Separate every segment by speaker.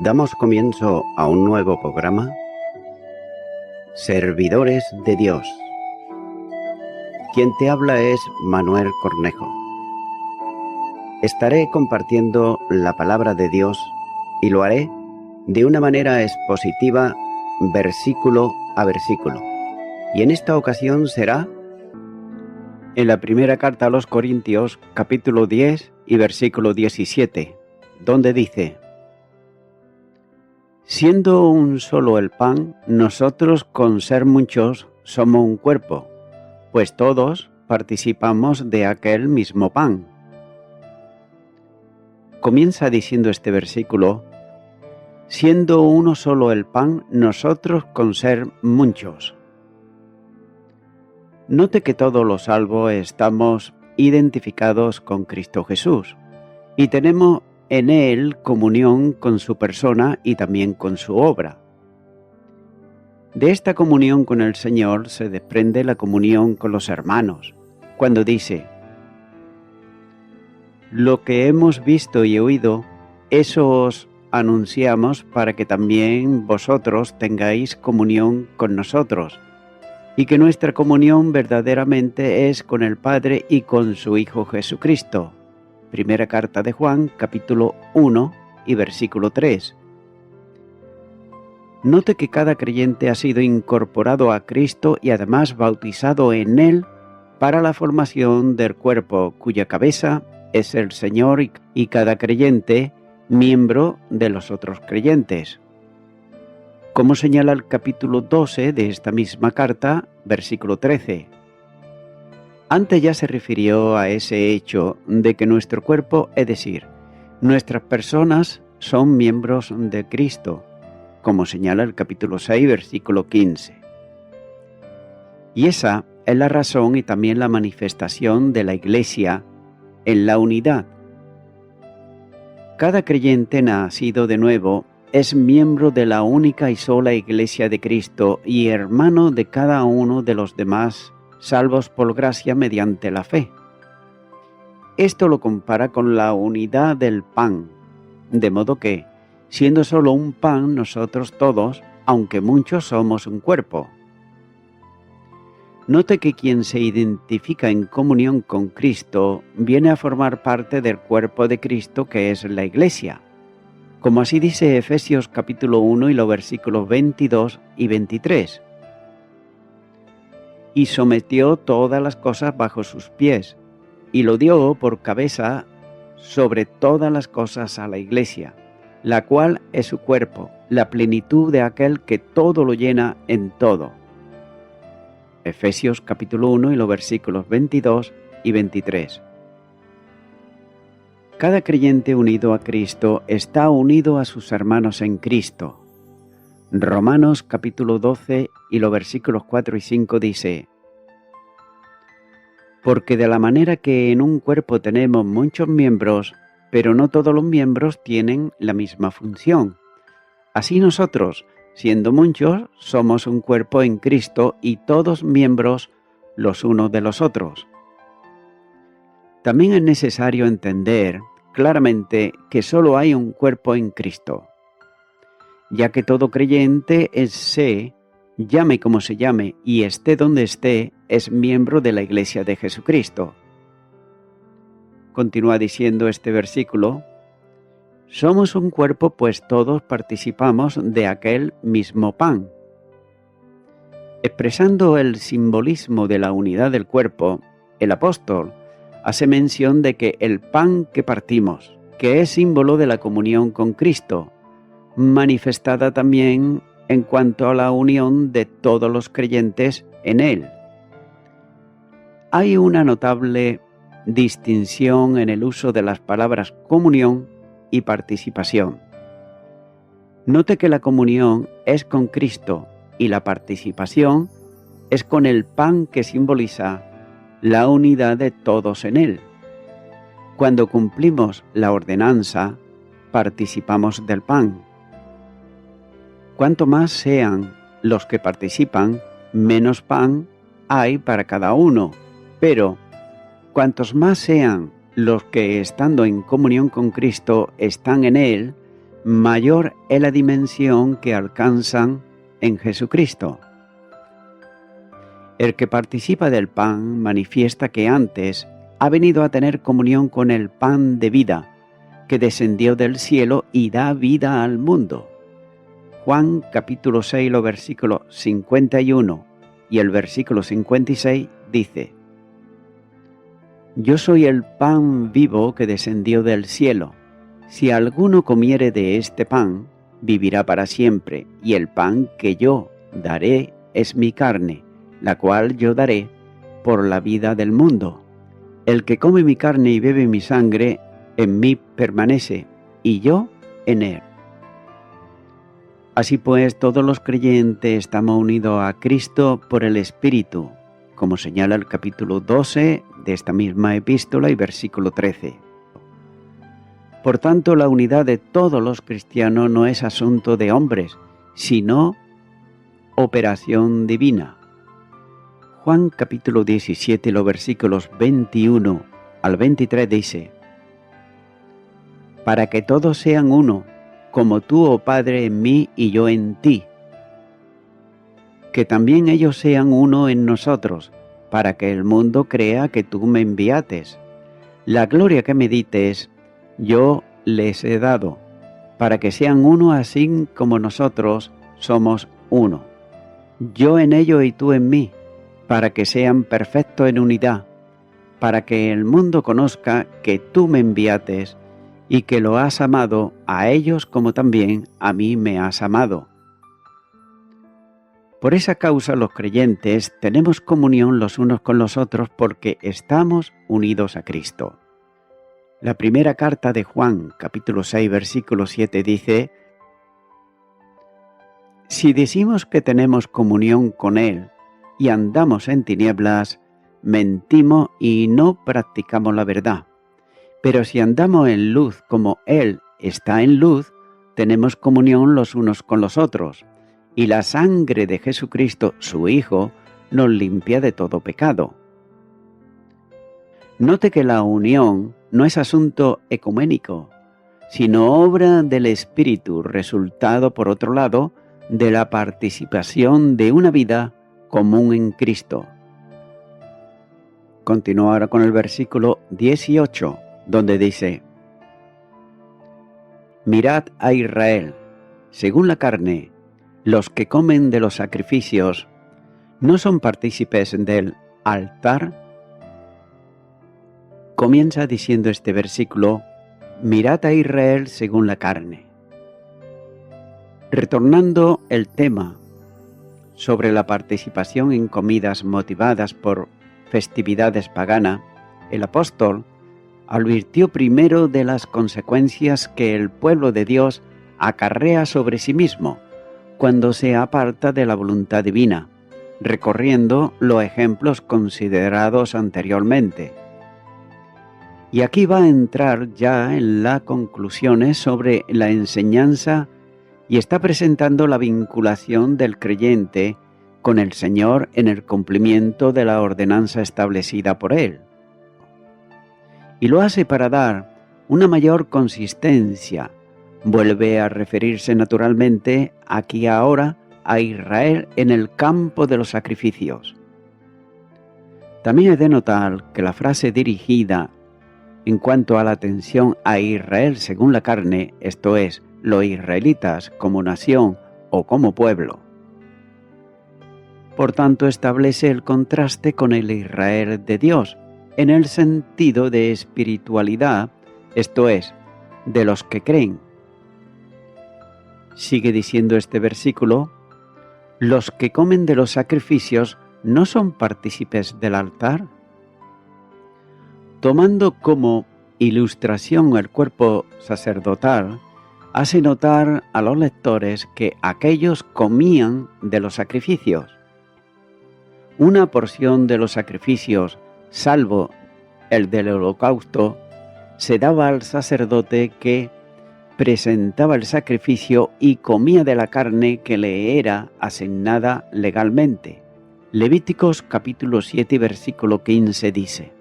Speaker 1: Damos comienzo a un nuevo programa, Servidores de Dios. Quien te habla es Manuel Cornejo. Estaré compartiendo la palabra de Dios y lo haré de una manera expositiva, versículo a versículo. Y en esta ocasión será en la primera carta a los Corintios, capítulo 10 y versículo 17, donde dice: siendo un solo el pan, nosotros con ser muchos somos un cuerpo, pues todos participamos de aquel mismo pan. Comienza diciendo este versículo: siendo uno solo el pan, nosotros con ser muchos. Note que todos los salvos estamos identificados con Cristo Jesús y tenemos en Él comunión con su persona y también con su obra. De esta comunión con el Señor se desprende la comunión con los hermanos, cuando dice: lo que hemos visto y oído, eso os anunciamos para que también vosotros tengáis comunión con nosotros, y que nuestra comunión verdaderamente es con el Padre y con su Hijo Jesucristo. Primera carta de Juan, capítulo 1 y versículo 3. Note que cada creyente ha sido incorporado a Cristo y además bautizado en Él para la formación del cuerpo, cuya cabeza es el Señor, y cada creyente miembro de los otros creyentes. Como señala el capítulo 12 de esta misma carta, versículo 13. Antes ya se refirió a ese hecho de que nuestro cuerpo, es decir, nuestras personas, son miembros de Cristo, como señala el capítulo 6, versículo 15. Y esa es la razón y también la manifestación de la Iglesia en la unidad. Cada creyente nacido de nuevo es miembro de la única y sola Iglesia de Cristo y hermano de cada uno de los demás, salvos por gracia mediante la fe. Esto lo compara con la unidad del pan, de modo que, siendo solo un pan, nosotros todos, aunque muchos, somos un cuerpo. Note que quien se identifica en comunión con Cristo viene a formar parte del cuerpo de Cristo, que es la Iglesia, como así dice Efesios capítulo 1 y los versículos 22 y 23. Y sometió todas las cosas bajo sus pies, y lo dio por cabeza sobre todas las cosas a la Iglesia, la cual es su cuerpo, la plenitud de aquel que todo lo llena en todo. Efesios capítulo 1 y los versículos 22 y 23. Cada creyente unido a Cristo está unido a sus hermanos en Cristo. Romanos capítulo 12 y los versículos 4 y 5 dice: porque de la manera que en un cuerpo tenemos muchos miembros, pero no todos los miembros tienen la misma función. Así nosotros, siendo muchos, somos un cuerpo en Cristo y todos miembros los unos de los otros. También es necesario entender claramente que solo hay un cuerpo en Cristo, ya que todo creyente llame como se llame y esté donde esté, es miembro de la Iglesia de Jesucristo. Continúa diciendo este versículo: somos un cuerpo, pues todos participamos de aquel mismo pan. Expresando el simbolismo de la unidad del cuerpo, el apóstol hace mención de que el pan que partimos, que es símbolo de la comunión con Cristo, manifestada también en cuanto a la unión de todos los creyentes en Él. Hay una notable distinción en el uso de las palabras comunión y participación. Note que la comunión es con Cristo y la participación es con el pan, que simboliza la unidad de todos en Él. Cuando cumplimos la ordenanza, participamos del pan. Cuanto más sean los que participan, menos pan hay para cada uno, pero cuantos más sean los que, estando en comunión con Cristo, están en Él, mayor es la dimensión que alcanzan en Jesucristo. El que participa del pan manifiesta que antes ha venido a tener comunión con el pan de vida, que descendió del cielo y da vida al mundo. Juan capítulo 6, los versículos 51 y el versículo 56 dice: Yo soy el pan vivo que descendió del cielo. Si alguno comiere de este pan, vivirá para siempre, y el pan que yo daré es mi carne, la cual yo daré por la vida del mundo. El que come mi carne y bebe mi sangre, en mí permanece, y yo en él. Así pues, todos los creyentes estamos unidos a Cristo por el Espíritu, como señala el capítulo 12 de esta misma epístola y versículo 13. Por tanto, la unidad de todos los cristianos no es asunto de hombres, sino operación divina. Juan capítulo 17, los versículos 21 al 23 dice: Para que todos sean uno, como tú, oh Padre, en mí y yo en ti. Que también ellos sean uno en nosotros, para que el mundo crea que tú me enviates. La gloria que me dites, yo les he dado, para que sean uno así como nosotros somos uno. Yo en ellos y tú en mí, para que sean perfectos en unidad, para que el mundo conozca que tú me enviates y que lo has amado a ellos como también a mí me has amado. Por esa causa los creyentes tenemos comunión los unos con los otros porque estamos unidos a Cristo. La primera carta de Juan, capítulo 6, versículo 7 dice: Si decimos que tenemos comunión con Él y andamos en tinieblas, mentimos y no practicamos la verdad. Pero si andamos en luz como Él está en luz, tenemos comunión los unos con los otros, y la sangre de Jesucristo, su Hijo, nos limpia de todo pecado. Note que la unión no es asunto ecuménico, sino obra del Espíritu, resultado, por otro lado, de la participación de una vida común en Cristo. Continúo ahora con el versículo 18, donde dice: Mirad a Israel, según la carne, los que comen de los sacrificios, ¿no son partícipes del altar? Comienza diciendo este versículo: Mirad a Israel según la carne. Retornando el tema sobre la participación en comidas motivadas por festividades paganas, el apóstol advirtió primero de las consecuencias que el pueblo de Dios acarrea sobre sí mismo cuando se aparta de la voluntad divina, recorriendo los ejemplos considerados anteriormente. Y aquí va a entrar ya en las conclusiones sobre la enseñanza y está presentando la vinculación del creyente con el Señor en el cumplimiento de la ordenanza establecida por Él. Y lo hace para dar una mayor consistencia. Vuelve a referirse naturalmente aquí ahora a Israel en el campo de los sacrificios. También es de notar que la frase dirigida en cuanto a la atención a Israel según la carne, esto es, los israelitas como nación o como pueblo. Por tanto, establece el contraste con el Israel de Dios, en el sentido de espiritualidad, esto es, de los que creen. Sigue diciendo este versículo: los que comen de los sacrificios no son partícipes del altar. Tomando como ilustración el cuerpo sacerdotal, hace notar a los lectores que aquellos comían de los sacrificios. Una porción de los sacrificios, salvo el del holocausto, se daba al sacerdote que presentaba el sacrificio y comía de la carne que le era asignada legalmente. Levíticos capítulo 7, versículo 15 dice: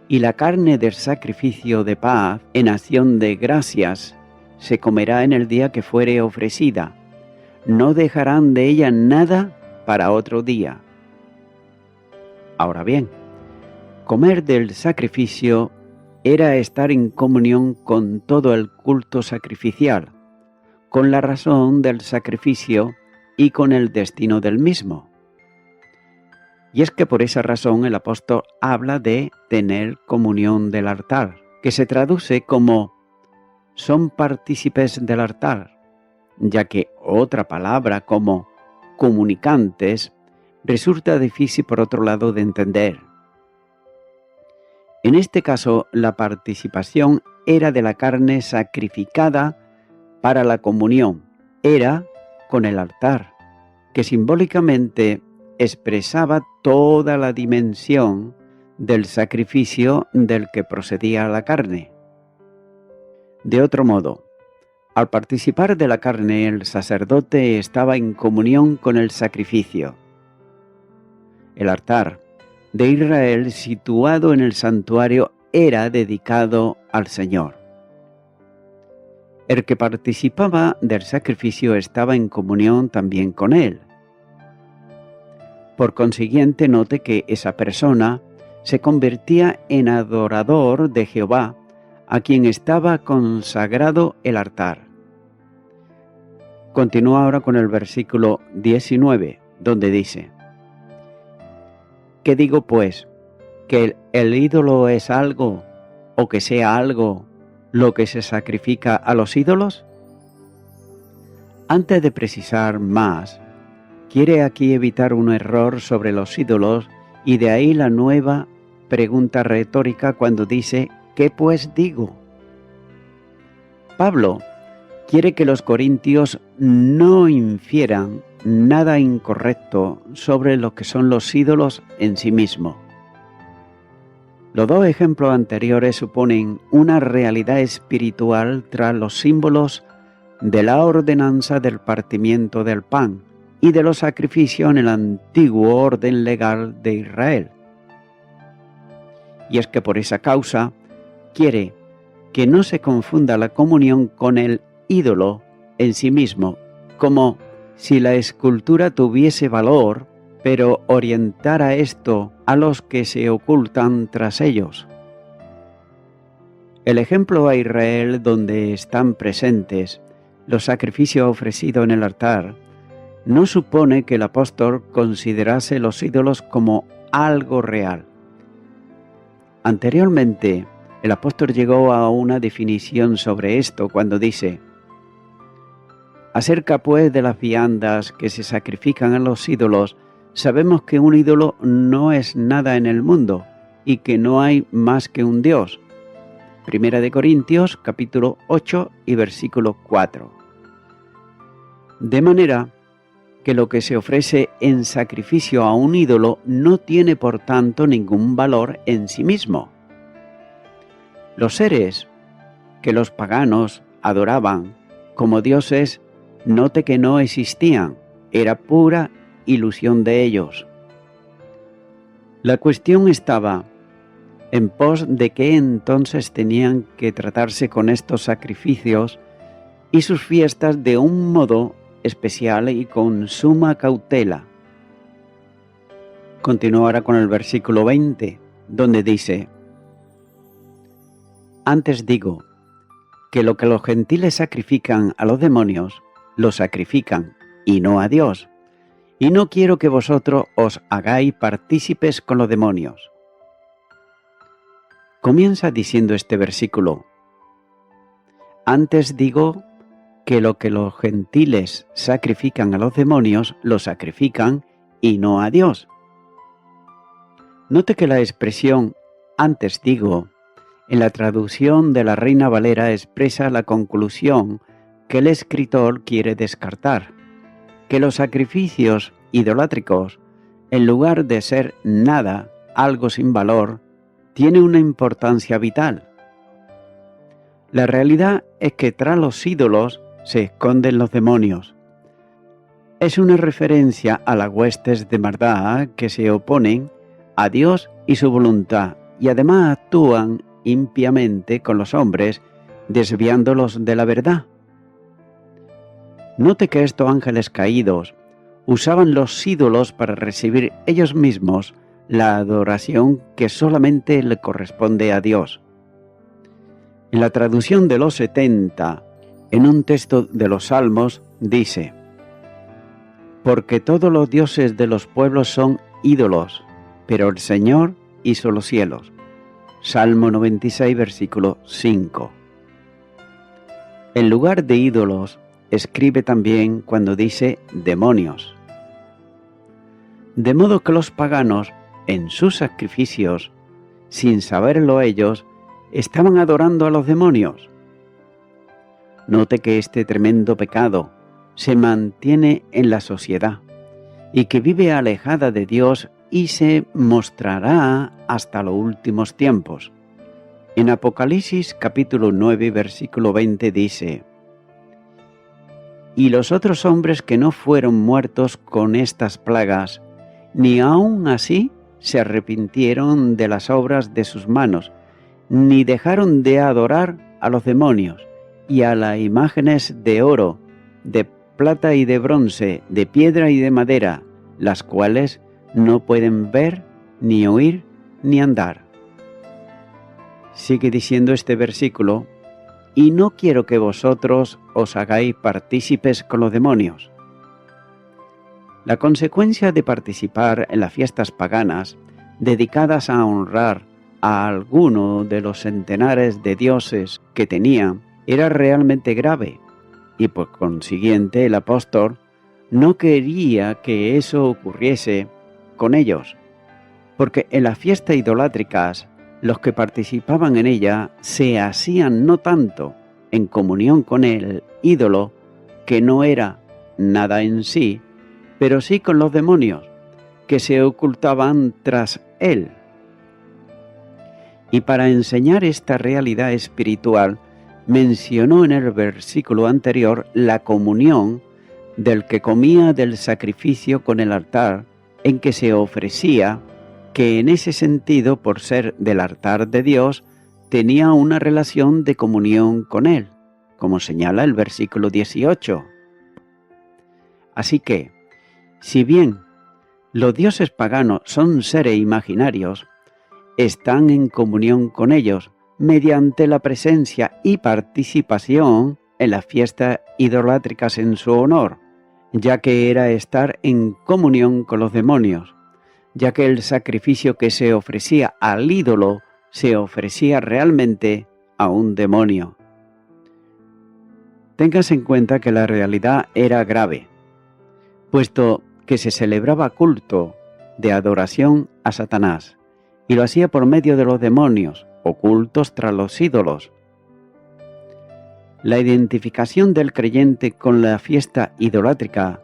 Speaker 1: Y la carne del sacrificio de paz en acción de gracias se comerá en el día que fuere ofrecida. No dejarán de ella nada para otro día. Ahora bien, comer del sacrificio era estar en comunión con todo el culto sacrificial, con la razón del sacrificio y con el destino del mismo. Y es que por esa razón el apóstol habla de tener comunión del altar, que se traduce como son partícipes del altar, ya que otra palabra como comunicantes resulta difícil por otro lado de entender. En este caso, la participación era de la carne sacrificada para la comunión, era con el altar, que simbólicamente expresaba toda la dimensión del sacrificio del que procedía la carne. De otro modo, al participar de la carne, el sacerdote estaba en comunión con el sacrificio. El altar de Israel, situado en el santuario, era dedicado al Señor. El que participaba del sacrificio estaba en comunión también con él. Por consiguiente, note que esa persona se convertía en adorador de Jehová, a quien estaba consagrado el altar. Continúa ahora con el versículo 19, donde dice: ¿qué digo pues? ¿Que el ídolo es algo, o que sea algo, lo que se sacrifica a los ídolos? Antes de precisar más, quiere aquí evitar un error sobre los ídolos, y de ahí la nueva pregunta retórica cuando dice: ¿qué pues digo? Pablo quiere que los corintios no infieran nada incorrecto sobre lo que son los ídolos en sí mismos. Los dos ejemplos anteriores suponen una realidad espiritual tras los símbolos de la ordenanza del partimiento del pan y de los sacrificios en el antiguo orden legal de Israel. Y es que por esa causa quiere que no se confunda la comunión con el ídolo en sí mismo, como si la escultura tuviese valor, pero orientara esto a los que se ocultan tras ellos. El ejemplo a Israel, donde están presentes los sacrificios ofrecidos en el altar, no supone que el apóstol considerase los ídolos como algo real. Anteriormente, el apóstol llegó a una definición sobre esto cuando dice: acerca pues de las viandas que se sacrifican a los ídolos, sabemos que un ídolo no es nada en el mundo y que no hay más que un Dios. Primera de Corintios, capítulo 8 y versículo 4. De manera que lo que se ofrece en sacrificio a un ídolo no tiene por tanto ningún valor en sí mismo. Los seres que los paganos adoraban como dioses, note que no existían, era pura ilusión de ellos. La cuestión estaba en pos de qué entonces tenían que tratarse con estos sacrificios y sus fiestas de un modo especial y con suma cautela. Continúo ahora con el versículo 20, donde dice: antes digo que lo que los gentiles sacrifican a los demonios, lo sacrifican y no a Dios, y no quiero que vosotros os hagáis partícipes con los demonios. Comienza diciendo este versículo: antes digo que lo que los gentiles sacrifican a los demonios, lo sacrifican y no a Dios. Note que la expresión antes digo, en la traducción de la Reina Valera, expresa la conclusión que el escritor quiere descartar, que los sacrificios idolátricos, en lugar de ser nada, algo sin valor, tiene una importancia vital. La realidad es que tras los ídolos se esconden los demonios. Es una referencia a las huestes de maldad que se oponen a Dios y su voluntad, y además actúan impiamente con los hombres desviándolos de la verdad. Note que estos ángeles caídos usaban los ídolos para recibir ellos mismos la adoración que solamente le corresponde a Dios. En la traducción de los 70, en un texto de los Salmos, dice: porque todos los dioses de los pueblos son ídolos, pero el Señor hizo los cielos. Salmo 96, versículo 5. En lugar de ídolos, escribe también cuando dice demonios. De modo que los paganos, en sus sacrificios, sin saberlo ellos, estaban adorando a los demonios. Note que este tremendo pecado se mantiene en la sociedad y que vive alejada de Dios y se mostrará hasta los últimos tiempos. En Apocalipsis capítulo 9, versículo 20 dice: y los otros hombres que no fueron muertos con estas plagas, ni aun así se arrepintieron de las obras de sus manos, ni dejaron de adorar a los demonios y a las imágenes de oro, de plata y de bronce, de piedra y de madera, las cuales no pueden ver, ni oír, ni andar. Sigue diciendo este versículo: y no quiero que vosotros os hagáis partícipes con los demonios. La consecuencia de participar en las fiestas paganas dedicadas a honrar a alguno de los centenares de dioses que tenía era realmente grave, y por consiguiente el apóstol no quería que eso ocurriese con ellos, porque en las fiestas idolátricas los que participaban en ella se hacían no tanto en comunión con el ídolo, que no era nada en sí, pero sí con los demonios, que se ocultaban tras él. Y para enseñar esta realidad espiritual, mencionó en el versículo anterior la comunión del que comía del sacrificio con el altar en que se ofrecía, que en ese sentido, por ser del altar de Dios, tenía una relación de comunión con él, como señala el versículo 18. Así que, si bien los dioses paganos son seres imaginarios, están en comunión con ellos mediante la presencia y participación en las fiestas idolátricas en su honor, ya que era estar en comunión con los demonios, ya que el sacrificio que se ofrecía al ídolo se ofrecía realmente a un demonio. Téngase en cuenta que la realidad era grave, puesto que se celebraba culto de adoración a Satanás, y lo hacía por medio de los demonios, ocultos tras los ídolos. La identificación del creyente con la fiesta idolátrica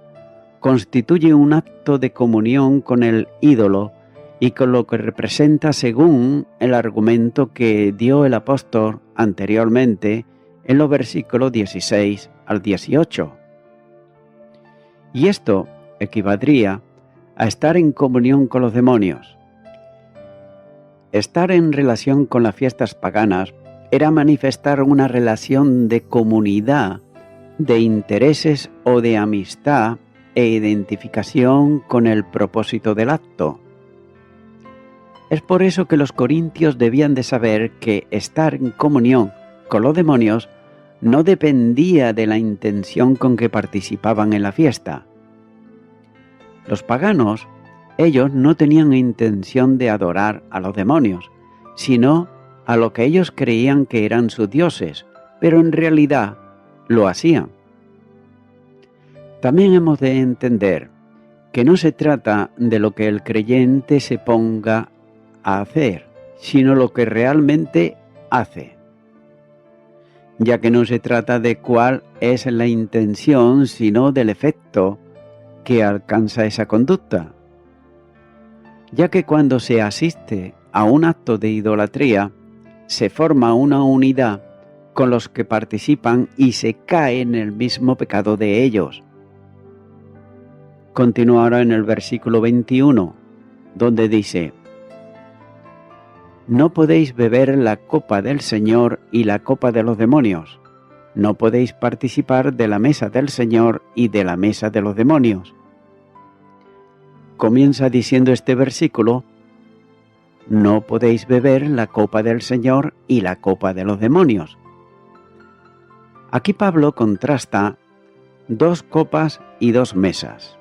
Speaker 1: constituye un acto de comunión con el ídolo y con lo que representa según el argumento que dio el apóstol anteriormente en los versículos 16 al 18. Y esto equivaldría a estar en comunión con los demonios. Estar en relación con las fiestas paganas era manifestar una relación de comunidad, de intereses o de amistad e identificación con el propósito del acto. Es por eso que los corintios debían de saber que estar en comunión con los demonios no dependía de la intención con que participaban en la fiesta. Los paganos, ellos no tenían intención de adorar a los demonios, sino a lo que ellos creían que eran sus dioses, pero en realidad lo hacían. También hemos de entender que no se trata de lo que el creyente se ponga a hacer, sino lo que realmente hace, ya que no se trata de cuál es la intención, sino del efecto que alcanza esa conducta, ya que cuando se asiste a un acto de idolatría, se forma una unidad con los que participan y se cae en el mismo pecado de ellos. Continúa ahora en el versículo 21, donde dice: No podéis beber la copa del Señor y la copa de los demonios. No podéis participar de la mesa del Señor y de la mesa de los demonios. Comienza diciendo este versículo: no podéis beber la copa del Señor y la copa de los demonios. Aquí Pablo contrasta dos copas y dos mesas.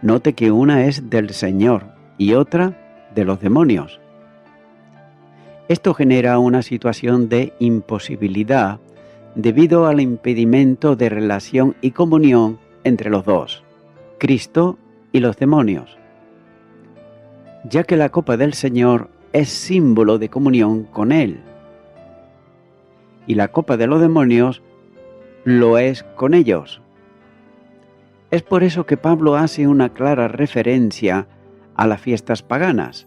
Speaker 1: Note que una es del Señor y otra de los demonios. Esto genera una situación de imposibilidad debido al impedimento de relación y comunión entre los dos, Cristo y los demonios, ya que la copa del Señor es símbolo de comunión con Él, y la copa de los demonios lo es con ellos. Es por eso que Pablo hace una clara referencia a las fiestas paganas.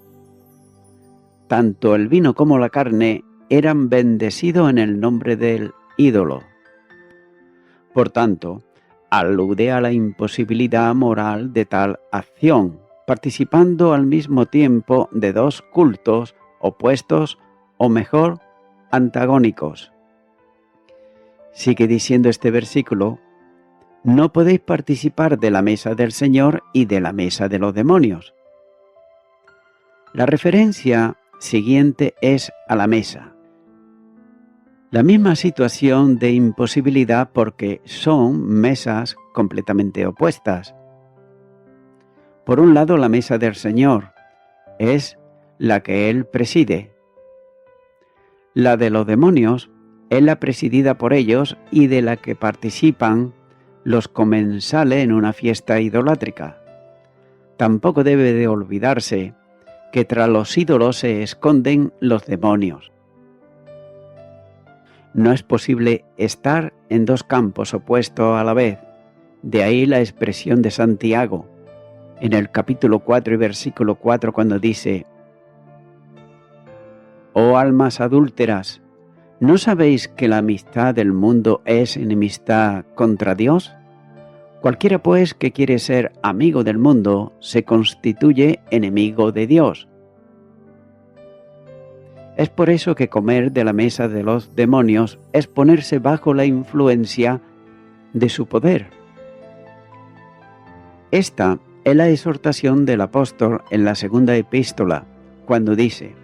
Speaker 1: Tanto el vino como la carne eran bendecidos en el nombre del ídolo. Por tanto, alude a la imposibilidad moral de tal acción, participando al mismo tiempo de dos cultos opuestos o mejor, antagónicos. Sigue diciendo este versículo: no podéis participar de la mesa del Señor y de la mesa de los demonios. La referencia siguiente es a la mesa. La misma situación de imposibilidad porque son mesas completamente opuestas. Por un lado, la mesa del Señor es la que Él preside. La de los demonios es la presidida por ellos y de la que participan los comensales en una fiesta idolátrica. Tampoco debe de olvidarse que tras los ídolos se esconden los demonios. No es posible estar en dos campos opuestos a la vez. De ahí la expresión de Santiago en el capítulo 4 y versículo 4 cuando dice: oh almas adúlteras, ¿no sabéis que la amistad del mundo es enemistad contra Dios? Cualquiera pues que quiere ser amigo del mundo se constituye enemigo de Dios. Es por eso que comer de la mesa de los demonios es ponerse bajo la influencia de su poder. Esta es la exhortación del apóstol en la segunda epístola, cuando dice: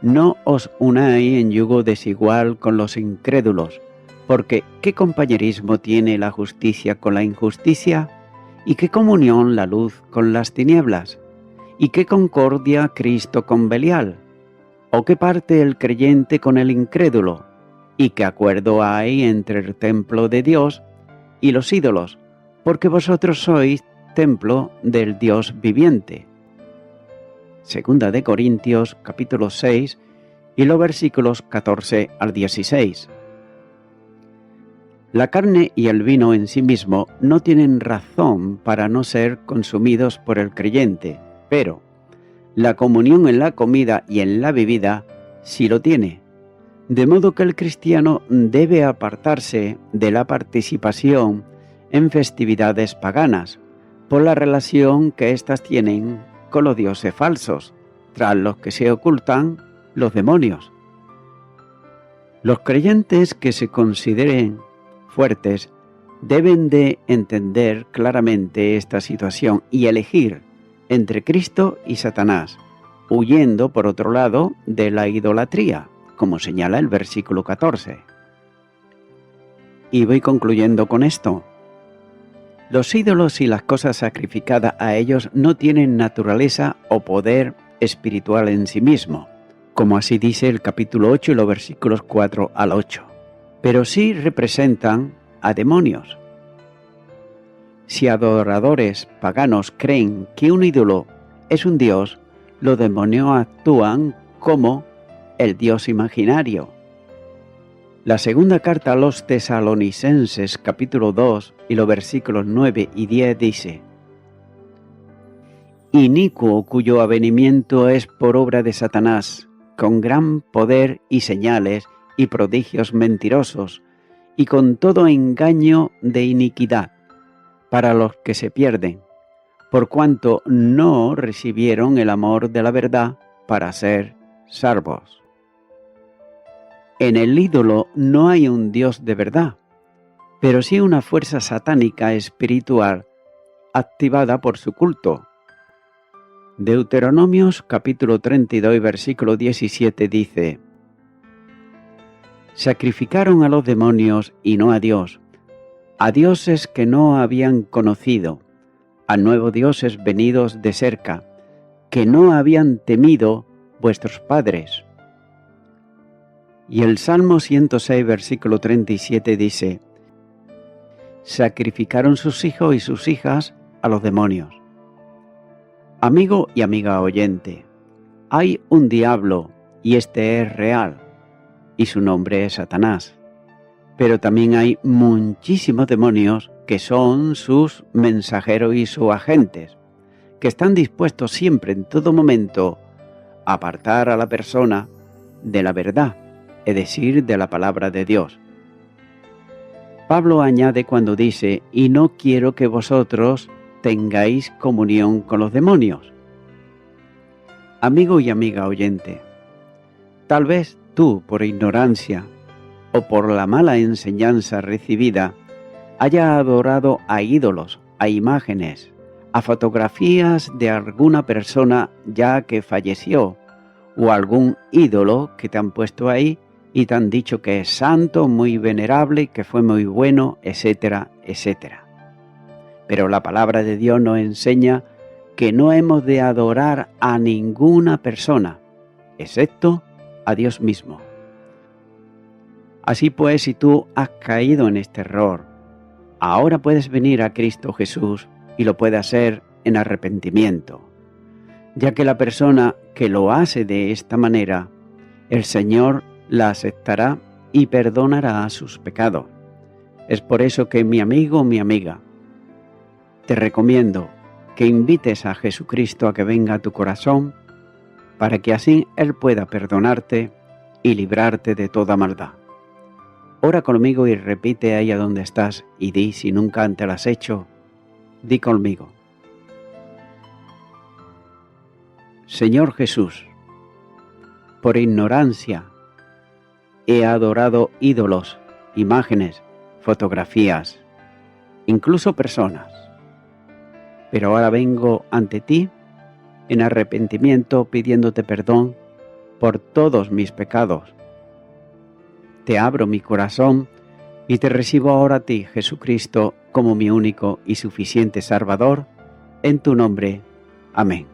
Speaker 1: no os unáis en yugo desigual con los incrédulos, porque ¿qué compañerismo tiene la justicia con la injusticia? ¿Y qué comunión la luz con las tinieblas? ¿Y qué concordia Cristo con Belial? ¿O qué parte el creyente con el incrédulo? ¿Y qué acuerdo hay entre el templo de Dios y los ídolos? Porque vosotros sois templo del Dios viviente. Segunda de Corintios, capítulo 6, y los versículos 14 al 16. La carne y el vino en sí mismo no tienen razón para no ser consumidos por el creyente, pero la comunión en la comida y en la bebida sí lo tiene, de modo que el cristiano debe apartarse de la participación en festividades paganas, por la relación que éstas tienen con los dioses falsos, tras los que se ocultan los demonios. Los creyentes que se consideren fuertes deben de entender claramente esta situación y elegir entre Cristo y Satanás, huyendo por otro lado de la idolatría, como señala el versículo 14. Y voy concluyendo con esto. Los ídolos y las cosas sacrificadas a ellos no tienen naturaleza o poder espiritual en sí mismo, como así dice el capítulo 8 y los versículos 4 al 8, pero sí representan a demonios. Si adoradores paganos creen que un ídolo es un dios, los demonios actúan como el dios imaginario. La segunda carta a los tesalonicenses, capítulo 2, y los versículos 9 y 10 dice: inicuo cuyo avenimiento es por obra de Satanás, con gran poder y señales y prodigios mentirosos, y con todo engaño de iniquidad, para los que se pierden, por cuanto no recibieron el amor de la verdad, para ser salvos. En el ídolo no hay un Dios de verdad, pero sí una fuerza satánica espiritual activada por su culto. Deuteronomios capítulo 32 versículo 17 dice: sacrificaron a los demonios y no a dioses que no habían conocido, a nuevos dioses venidos de cerca, que no habían temido vuestros padres. Y el Salmo 106 versículo 37 dice: sacrificaron sus hijos y sus hijas a los demonios. Amigo y amiga oyente, hay un diablo y este es real, y su nombre es Satanás. Pero también hay muchísimos demonios que son sus mensajeros y sus agentes, que están dispuestos siempre, en todo momento, a apartar a la persona de la verdad, es decir, de la palabra de Dios. Pablo añade cuando dice: y no quiero que vosotros tengáis comunión con los demonios. Amigo y amiga oyente, tal vez tú, por ignorancia o por la mala enseñanza recibida, hayas adorado a ídolos, a imágenes, a fotografías de alguna persona ya que falleció, o algún ídolo que te han puesto ahí y te han dicho que es santo, muy venerable, que fue muy bueno, etcétera, etcétera. Pero la palabra de Dios nos enseña que no hemos de adorar a ninguna persona, excepto a Dios mismo. Así pues, si tú has caído en este error, ahora puedes venir a Cristo Jesús y lo puedes hacer en arrepentimiento, ya que la persona que lo hace de esta manera, el Señor la aceptará y perdonará sus pecados. Es por eso que, mi amigo, mi amiga, te recomiendo que invites a Jesucristo a que venga a tu corazón para que así Él pueda perdonarte y librarte de toda maldad. Ora conmigo y repite ahí a donde estás y di, si nunca antes lo has hecho, di conmigo: Señor Jesús, por ignorancia he adorado ídolos, imágenes, fotografías, incluso personas. Pero ahora vengo ante ti en arrepentimiento pidiéndote perdón por todos mis pecados. Te abro mi corazón y te recibo ahora a ti, Jesucristo, como mi único y suficiente Salvador, en tu nombre. Amén.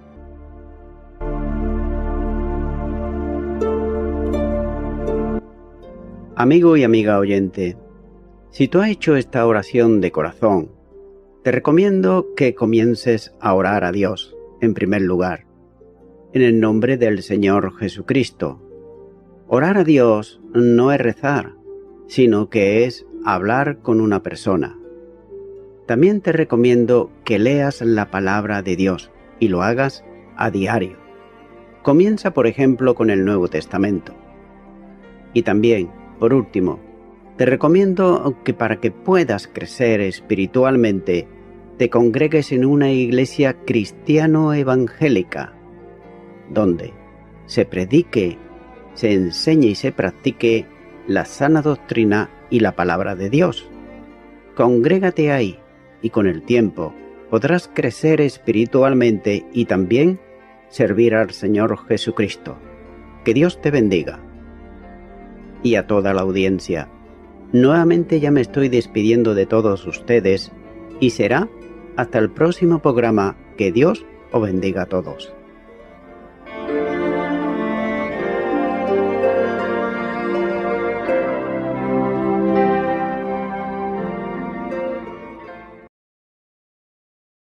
Speaker 1: Amigo y amiga oyente, si tú has hecho esta oración de corazón, te recomiendo que comiences a orar a Dios, en primer lugar, en el nombre del Señor Jesucristo. Orar a Dios no es rezar, sino que es hablar con una persona. También te recomiendo que leas la palabra de Dios y lo hagas a diario. Comienza, por ejemplo, con el Nuevo Testamento. Y también, por último, te recomiendo que para que puedas crecer espiritualmente, te congregues en una iglesia cristiano-evangélica, donde se predique, se enseñe y se practique la sana doctrina y la palabra de Dios. Congrégate ahí y con el tiempo podrás crecer espiritualmente y también servir al Señor Jesucristo. Que Dios te bendiga. Y a toda la audiencia, nuevamente ya me estoy despidiendo de todos ustedes y será hasta el próximo programa. Que Dios os bendiga a todos.